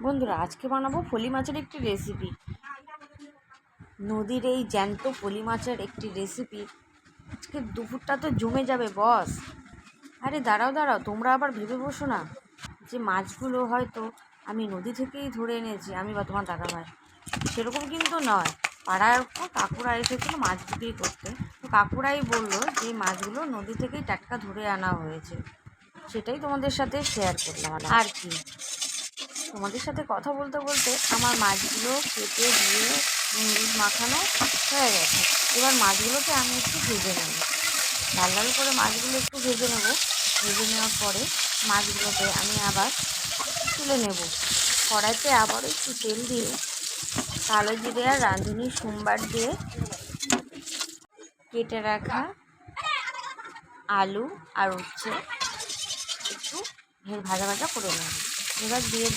বন্ধুরা, আজকে বানাবো ফলি মাছের একটি রেসিপি। নদীর এই জ্যান্ত ফলি মাছের একটি রেসিপি। আজকে দুপুরটা তো জমে যাবে বস। আরে দাঁড়াও, তোমরা আবার ভেবে বসো না যে মাছগুলো হয়তো আমি নদী থেকেই ধরে এনেছি, আমি বা তোমার দাদা ভাই। সেরকম কিন্তু নয়। পাড়ার কাকুরা এসেছিলো মাছ বিক্রি করতে, তো কাকুরাই বললো যে মাছগুলো নদী থেকেই টাটকা ধরে আনা হয়েছে। সেটাই তোমাদের সাথে শেয়ার করলাম। আর কি, তোমাদের সাথে কথা বলতে বলতে আমার মাছগুলো কেটে দিয়ে নুন মাখানো হয়ে গেছে। এবার মাছগুলোকে আমি একটু ভেজে নেব, লাল লাল করে মাছগুলো একটু ভেজে নেব। ভেজে নেওয়ার পরে মাছগুলোকে আমি আবার তুলে নেব। কড়াইতে আবার একটু তেল দিয়ে কালো জিরে আর রাঁধুনি সোমবার দিয়ে কেটে রাখা আলু আর উচ্ছে একটু ভাজা ভাজা করে নেব। এবার দিয়ে